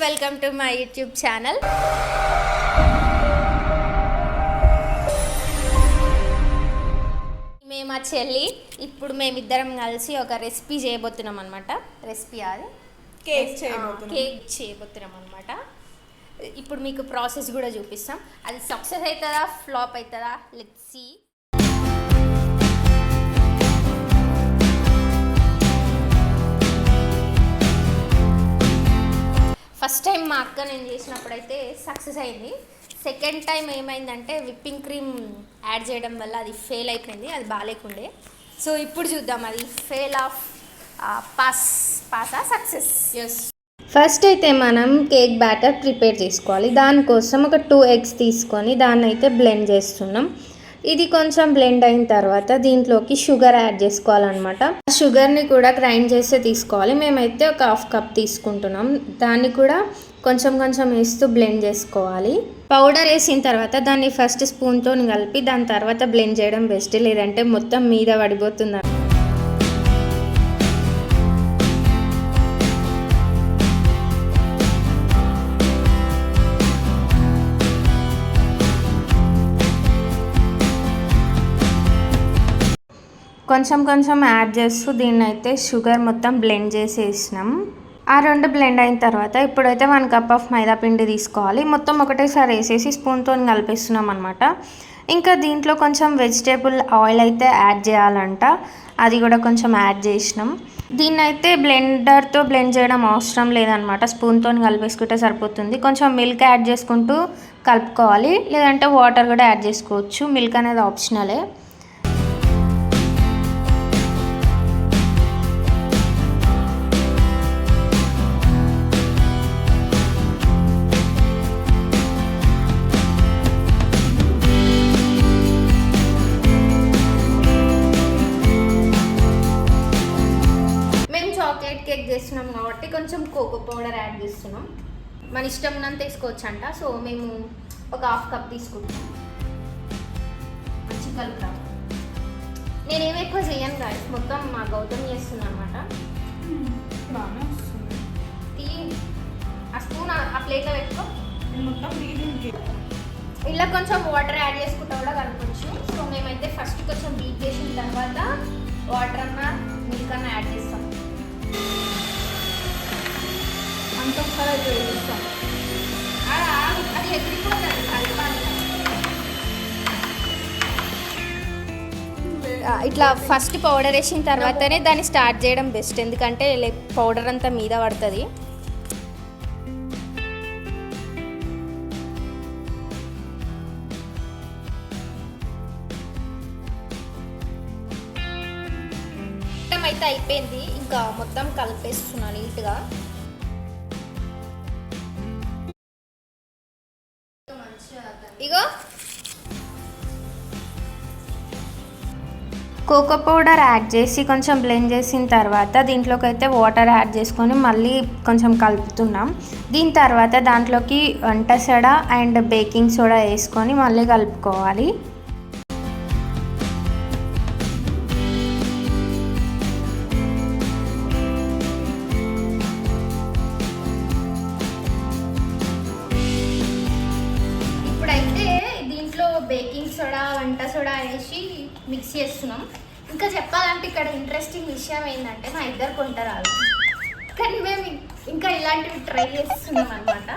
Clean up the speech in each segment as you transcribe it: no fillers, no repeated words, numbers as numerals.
Welcome to my YouTube channel. మేము మా చెల్లి ఇప్పుడు మేమిద్దరం కలిసి ఒక రెసిపీ చేయబోతున్నాం అనమాట. రెసిపీ అది కేక్ చేయబోతున్నాం అనమాట. ఇప్పుడు మీకు ప్రాసెస్ కూడా చూపిస్తాం. అది సక్సెస్ అవుతుందా ఫ్లాప్ అవుతుందా లెట్స్ సీ. ఫస్ట్ టైం మా అక్క నేను చేసినప్పుడైతే సక్సెస్ అయింది. సెకండ్ టైం ఏమైందంటే విప్పింగ్ క్రీమ్ యాడ్ చేయడం వల్ల అది ఫెయిల్ అయిపోయింది, అది బాగాలేకుండే. సో ఇప్పుడు చూద్దాం అది ఫెయిల్ ఆఫ్ పాసా సక్సెస్. ఎస్, ఫస్ట్ అయితే మనం కేక్ బ్యాటర్ ప్రిపేర్ చేసుకోవాలి. దానికోసం ఒక 2 eggs తీసుకొని దాన్ని అయితే బ్లెండ్ చేస్తున్నాం. ఇది కొంచెం బ్లెండ్ అయిన తర్వాత దీంట్లోకి షుగర్ యాడ్ చేసుకోవాలన్నమాట. షుగర్ని కూడా గ్రైండ్ చేస్తే తీసుకోవాలి. మేమైతే ఒక 1/2 cup తీసుకుంటున్నాం. దాన్ని కూడా కొంచెం కొంచెం వేస్తూ బ్లెండ్ చేసుకోవాలి. పౌడర్ వేసిన తర్వాత దాన్ని ఫస్ట్ స్పూన్తో కలిపి దాని తర్వాత బ్లెండ్ చేయడం బెస్ట్, లేదంటే మొత్తం మీద పడిపోతుంది. కొంచెం కొంచెం యాడ్ చేస్తూ దీన్ని అయితే షుగర్ మొత్తం బ్లెండ్ చేసేసినాం. ఆ 2 బ్లెండ్ అయిన తర్వాత ఇప్పుడైతే 1 cup ఆఫ్ మైదా పిండి తీసుకోవాలి. మొత్తం ఒకటేసారి వేసేసి స్పూన్తో కలిపిస్తున్నాం అనమాట. ఇంకా దీంట్లో కొంచెం వెజిటేబుల్ ఆయిల్ అయితే యాడ్ చేయాలంట, అది కూడా కొంచెం యాడ్ చేసినాం. దీన్ని అయితే బ్లెండర్తో బ్లెండ్ చేయడం అవసరం లేదనమాట, స్పూన్తో కలిపేసుకుంటే సరిపోతుంది. కొంచెం మిల్క్ యాడ్ చేసుకుంటూ కలుపుకోవాలి, లేదంటే వాటర్ కూడా యాడ్ చేసుకోవచ్చు. మిల్క్ అనేది ఆప్షనలే. కేక్ చేస్తున్నాం కాబట్టి కొంచెం కోకో పౌడర్ యాడ్ చేస్తున్నాం. మన ఇష్టం ఉన్నంత తీసుకోవచ్చు అంట. సో మేము ఒక 1/2 cup తీసుకుంటాం. మంచి కలుపుతాం. నేనేమి ఎక్కువ చేయను గాయస్, మొత్తం మా గౌతమ్ చేస్తున్నాను అనమాట. ఆ స్పూన్ ఆ ప్లేట్లో పెట్టుకో. ఇలా కొంచెం వాటర్ యాడ్ చేసుకుంటా కూడా కలపచ్చు. సో మేమైతే ఫస్ట్ కొంచెం బీట్ చేసిన తర్వాత వాటర్ అన్నా మిల్క్ అన్నా యాడ్ చేస్తాం. అది ఎగిరిపోతుంది కలపాలి. ఇట్లా ఫస్ట్ పౌడర్ వేసిన తర్వాతనే దాన్ని స్టార్ట్ చేయడం బెస్ట్, ఎందుకంటే పౌడర్ అంతా మీద పడుతుంది. అయితే అయిపోయింది, ఇంకా మొత్తం కలిపేస్తున్నాను నీట్గా. ఇగో కోకో పౌడర్ యాడ్ చేసి కొంచెం బ్లెండ్ చేసిన తర్వాత దీంట్లోకి అయితే వాటర్ యాడ్ చేసుకొని మళ్ళీ కొంచెం కలుపుతున్నాం. దీని తర్వాత దాంట్లోకి వంట సోడా అండ్ బేకింగ్ సోడా వేసుకొని మళ్ళీ కలుపుకోవాలి. బేకింగ్ సోడా వంట సోడా వేసి మిక్స్ చేస్తున్నాం. ఇంకా చెప్పాలంటే ఇక్కడ ఇంట్రెస్టింగ్ విషయం ఏంటంటే మా ఇద్దరు కొంట రాదు, కానీ మేము ఇంకా ఇలాంటివి ట్రై చేస్తున్నాం అనమాట.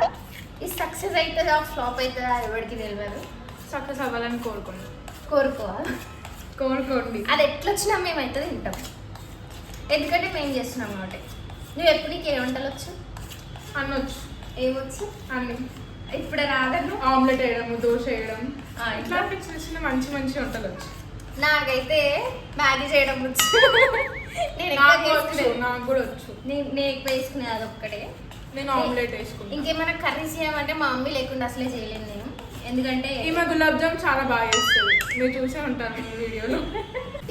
ఇది సక్సెస్ అవుతుందా ఫ్లాప్ అవుతుందా ఎవరికి తెలియదు. సక్సెస్ అవ్వాలని కోరుకోండి. అది ఎట్లా వచ్చినా మేమైతే తింటాం, ఎందుకంటే మేము చేస్తున్నాం కాబట్టి. నువ్వు ఎప్పుడు నీకు ఏ వంటలు వచ్చు? అనొచ్చు. ఏమొచ్చు? అన్ని. ఇప్పుడు రాదను ఆమ్లెట్ వేయడం, దోశ వేయడం, ఇట్లాంటి చిన్న చిన్న మంచి మంచి వంటలు వచ్చు. నాకైతే మ్యాగీ చేయడం వచ్చు. నాకు కూడా వచ్చు. నేను ఎక్కువ వేసుకునేది అది ఒక్కటే. నేను ఆమ్లెట్ వేసుకున్నాను. ఇంకేమైనా కర్రీస్ చేయమంటే మా మమ్మీ లేకుండా అసలే చేయలేను నేను, ఎందుకంటే ఈమె గులాబ్ జామ్ చాలా బాగా చేస్తుంది, మీరు చూసే ఉంటాను ఈ వీడియోలో.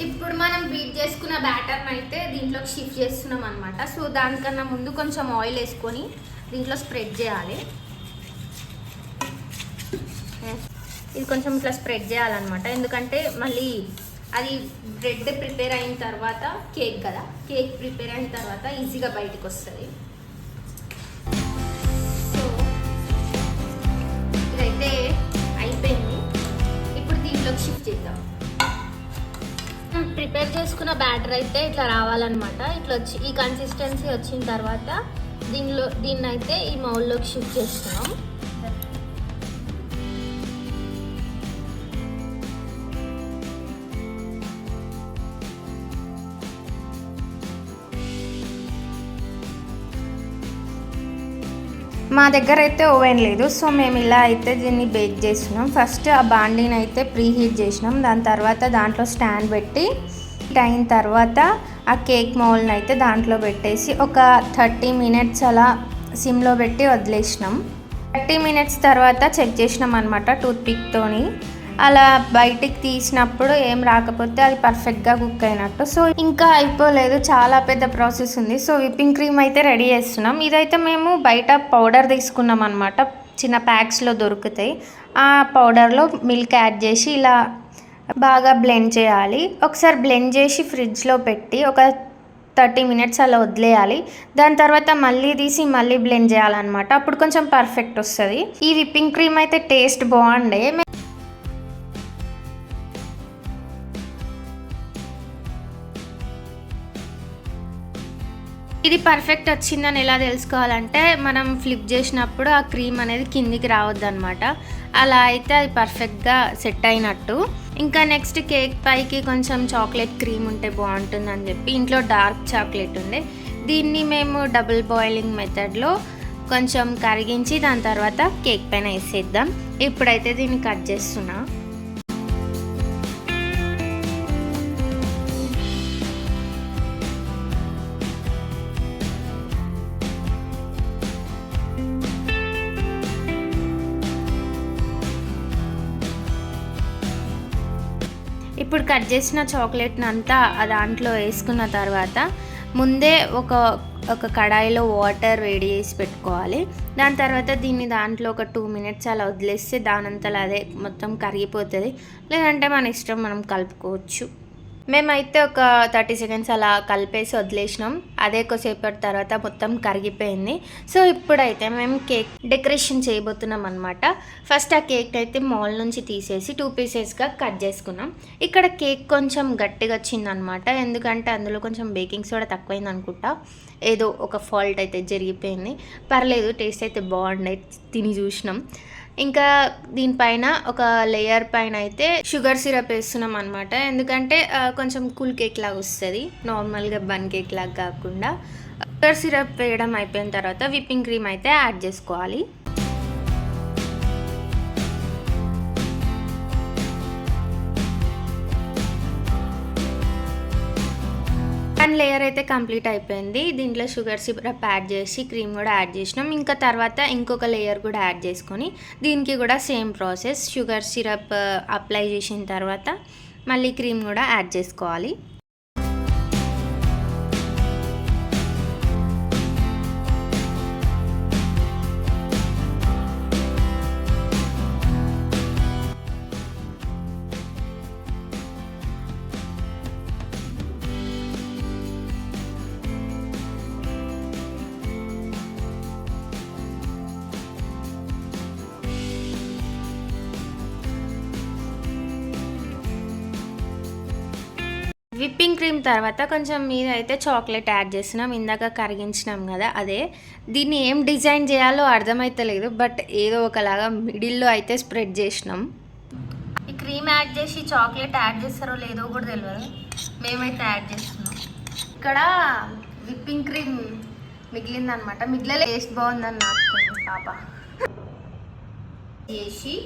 ఇప్పుడు మనం బీట్ చేసుకున్న బ్యాటర్ని అయితే దీంట్లోకి షిఫ్ట్ చేస్తున్నాం అనమాట. సో దానికన్నా ముందు కొంచెం ఆయిల్ వేసుకొని దీంట్లో స్ప్రెడ్ చేయాలి. ఇది కొంచెం ఇట్లా స్ప్రెడ్ చేయాలన్నమాట, ఎందుకంటే మళ్ళీ అది బ్రెడ్ ప్రిపేర్ అయిన తర్వాత కేక్ కదా, కేక్ ప్రిపేర్ అయిన తర్వాత ఈజీగా బయటకు వస్తుంది. సో ప్రిపేర్ చేసుకున్న బ్యాటర్ అయితే ఇట్లా రావాలన్నమాట. ఇట్లా వచ్చి ఈ కన్సిస్టెన్సీ వచ్చిన తర్వాత దీన్ని అయితే ఈ మౌల్లోకి షిఫ్ట్ చేస్తున్నాం. మా దగ్గర అయితే ఓవెన్ లేదు, సో మేము ఇలా అయితే దీన్ని బేక్ చేస్తున్నాం. ఫస్ట్ ఆ బాండీని అయితే ప్రీ హీట్ చేసినాం. దాని తర్వాత దాంట్లో స్టాండ్ పెట్టి అయిన తర్వాత ఆ కేక్ మౌల్ని అయితే దాంట్లో పెట్టేసి ఒక 30 మినిట్స్ అలా సిమ్లో పెట్టి వదిలేసినాం. 30 మినిట్స్ తర్వాత చెక్ చేసినాం అనమాట టూత్పిక్తోని. అలా బయటికి తీసినప్పుడు ఏం రాకపోతే అది పర్ఫెక్ట్గా కుక్ అయినట్టు. సో ఇంకా అయిపోలేదు, చాలా పెద్ద ప్రాసెస్ ఉంది. సో విప్పింగ్ క్రీమ్ అయితే రెడీ చేస్తున్నాం. ఇదైతే మేము బయట పౌడర్ తీసుకున్నాం అనమాట, చిన్న ప్యాక్స్లో దొరుకుతాయి. ఆ పౌడర్లో మిల్క్ యాడ్ చేసి ఇలా బాగా బ్లెండ్ చేయాలి. ఒకసారి బ్లెండ్ చేసి ఫ్రిడ్జ్లో పెట్టి ఒక 30 మినిట్స్ అలా వదిలేయాలి. దాని తర్వాత మళ్ళీ తీసి మళ్ళీ బ్లెండ్ చేయాలన్నమాట. అప్పుడు కొంచెం పర్ఫెక్ట్ వస్తుంది. ఈ విప్పింగ్ క్రీమ్ అయితే టేస్ట్ బాగుండే. ఇది పర్ఫెక్ట్ వచ్చిందని ఎలా తెలుసుకోవాలంటే మనం ఫ్లిప్ చేసినప్పుడు ఆ క్రీమ్ అనేది కిందికి రావద్దు అనమాట. అలా అయితే అది పర్ఫెక్ట్గా సెట్ అయినట్టు. ఇంకా నెక్స్ట్ కేక్ పైకి కొంచెం చాక్లెట్ క్రీమ్ ఉంటే బాగుంటుందని చెప్పి ఇంట్లో డార్క్ చాక్లెట్ ఉండే. దీన్ని మేము డబుల్ బాయిలింగ్ మెథడ్లో కొంచెం కరిగించి దాని తర్వాత కేక్ పైన వేసేద్దాం. ఇప్పుడైతే దీన్ని కట్ చేస్తున్నా. ఇప్పుడు కట్ చేసిన చాక్లెట్ని అంతా దాంట్లో వేసుకున్న తర్వాత ముందే ఒక కడాయిలో వాటర్ వేడి చేసి పెట్టుకోవాలి. దాని తర్వాత దీన్ని దాంట్లో ఒక 2 మినిట్స్ అలా వదిలేస్తే దానంతలో అదే మొత్తం కరిగిపోతుంది. లేదంటే మన ఇష్టం, మనం కలుపుకోవచ్చు. మేమైతే ఒక 30 సెకండ్స్ అలా కలిపేసి వదిలేసినాం. అదే కొద్దిసేపటి తర్వాత మొత్తం కరిగిపోయింది. సో ఇప్పుడైతే మేము కేక్ డెకరేషన్ చేయబోతున్నాం అనమాట. ఫస్ట్ ఆ కేక్ అయితే మౌల్ నుంచి తీసేసి 2 పీసెస్గా కట్ చేసుకున్నాం. ఇక్కడ కేక్ కొంచెం గట్టిగా వచ్చిందనమాట, ఎందుకంటే అందులో కొంచెం బేకింగ్ సోడా తక్కువైంది అనుకుంటా. ఏదో ఒక ఫాల్ట్ అయితే జరిగిపోయింది. పర్లేదు, టేస్ట్ అయితే బాగుండే, తిని చూసినాం. ఇంకా దీనిపైన ఒక లేయర్ పైన అయితే షుగర్ సిరప్ వేస్తున్నాం అనమాట. ఎందుకంటే కొంచెం కూల్ కేక్ లాగా వస్తుంది, నార్మల్గా బన్ కేక్ లాగా కాకుండా. షుగర్ సిరప్ వేయడం అయిపోయిన తర్వాత విప్పింగ్ క్రీమ్ అయితే యాడ్ చేసుకోవాలి. వన్ లేయర్ అయితే కంప్లీట్ అయిపోయింది. దీంట్లో షుగర్ సిరప్ యాడ్ చేసి క్రీమ్ కూడా యాడ్ చేసినాం. ఇంకా తర్వాత ఇంకొక లేయర్ కూడా యాడ్ చేసుకొని దీనికి కూడా same process. Sugar syrup apply చేసిన తర్వాత మళ్ళీ క్రీమ్ కూడా యాడ్ చేసుకోవాలి. విప్పింగ్ క్రీమ్ తర్వాత కొంచెం మీద అయితే చాక్లెట్ యాడ్ చేస్తున్నాం. ఇందాక కరిగించినాం కదా అదే. దీన్ని ఏం డిజైన్ చేయాలో అర్థమైతలేదు, బట్ ఏదో ఒకలాగా మిడిల్లో అయితే స్ప్రెడ్ చేసినాం. ఈ క్రీమ్ యాడ్ చేసి చాక్లెట్ యాడ్ చేస్తారో లేదో కూడా తెలియదు, మేమైతే యాడ్ చేస్తున్నాం. ఇక్కడ విప్పింగ్ క్రీమ్ మిగిలిందనమాట. మిగిలిన టేస్ట్ బాగుందని నాకు పాప చేసి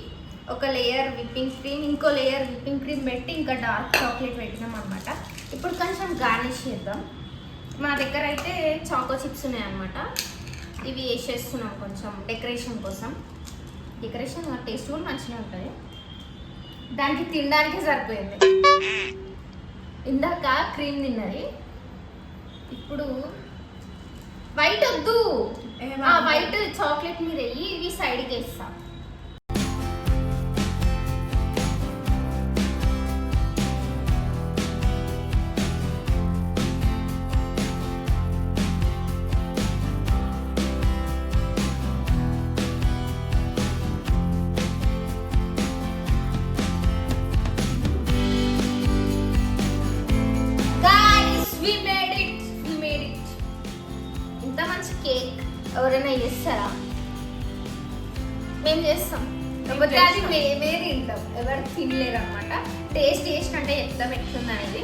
ఒక లేయర్ విప్పింగ్ క్రీమ్, ఇంకో లేయర్ విప్పింగ్ క్రీమ్ పెట్టి ఇంకా డార్క్ చాక్లెట్ పెట్టినాం అనమాట. ఇప్పుడు కొంచెం గార్నిష్ చేద్దాం. మా దగ్గర అయితే చాకో చిప్స్ ఉన్నాయన్నమాట, ఇవి వేసేస్తున్నాం కొంచెం డెకరేషన్ కోసం. డెకరేషన్ టేస్ట్ కూడా మంచిగా ఉంటుంది, దానికి తినడానికే సరిపోయింది. ఇందాక క్రీమ్ తిన్నది, ఇప్పుడు వైట్ వద్దు, వైట్ చాక్లెట్ మీద వెళ్ళి ఇవి సైడ్కి వేస్తాం. ఎవరైనా చేస్తారా? మేము చేస్తాం, కాకపోతే అది మేమే తింటాం, ఎవరు తినలేరు అనమాట. టేస్ట్ చేసినట్టే చెప్తాం ఎట్లుంది అనేది.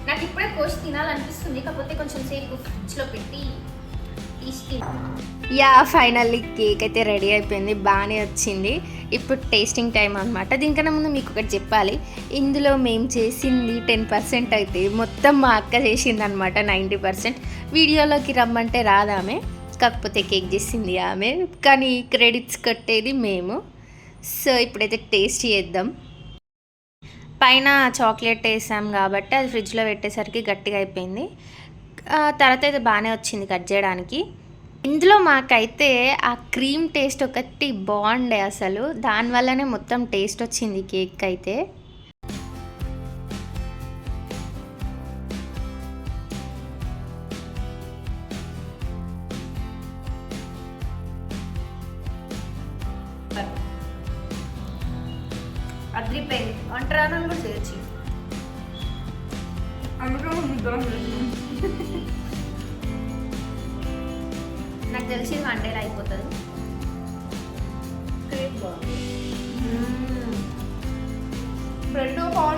నాకు ఇప్పుడే కోసి తినాలనిపిస్తుంది, కాకపోతే కొంచెం సేపు ఫ్రిడ్జ్లో పెట్టి తీసి. యా ఫైనల్లీ కేక్ అయితే రెడీ అయిపోయింది, బాగానే వచ్చింది. ఇప్పుడు టేస్టింగ్ టైం అనమాట. దీనికన్నా ముందు మీకు ఒకటి చెప్పాలి, ఇందులో మేము చేసింది 10% అయితే మొత్తం మా అక్క చేసింది అనమాట 90%. వీడియోలోకి రమ్మంటే రాదామె, కాకపోతే కేక్ చేసింది ఆమె, కానీ క్రెడిట్స్ కట్టేది మేము. సో ఇప్పుడైతే టేస్ట్ చేద్దాం. పైన చాక్లెట్ వేసాం కాబట్టి అది ఫ్రిడ్జ్లో పెట్టేసరికి గట్టిగా అయిపోయింది. తర్వాత అయితే బాగానే వచ్చింది కట్ చేయడానికి. ఇందులో మాకైతే ఆ క్రీమ్ టేస్ట్ ఒకటి బాగుండే అసలు, దానివల్లనే మొత్తం టేస్ట్ వచ్చింది కేక్ అయితే. అద్రిపోయింది, వంటరానాలు కూడా చేయొచ్చు. అందులో ముద్దరం చేసినాం. నాకు తెలిసి వన్డేలో అయిపోతుంది.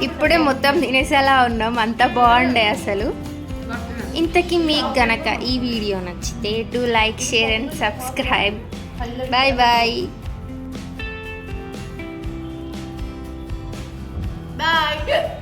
ఇప్పుడే మొత్తం తినేసేలా ఉన్నాం, అంత బాగుండే అసలు. ఇంతకీ మీకు గనక ఈ వీడియో నచ్చితే do like, share and subscribe. Bye bye. Bye.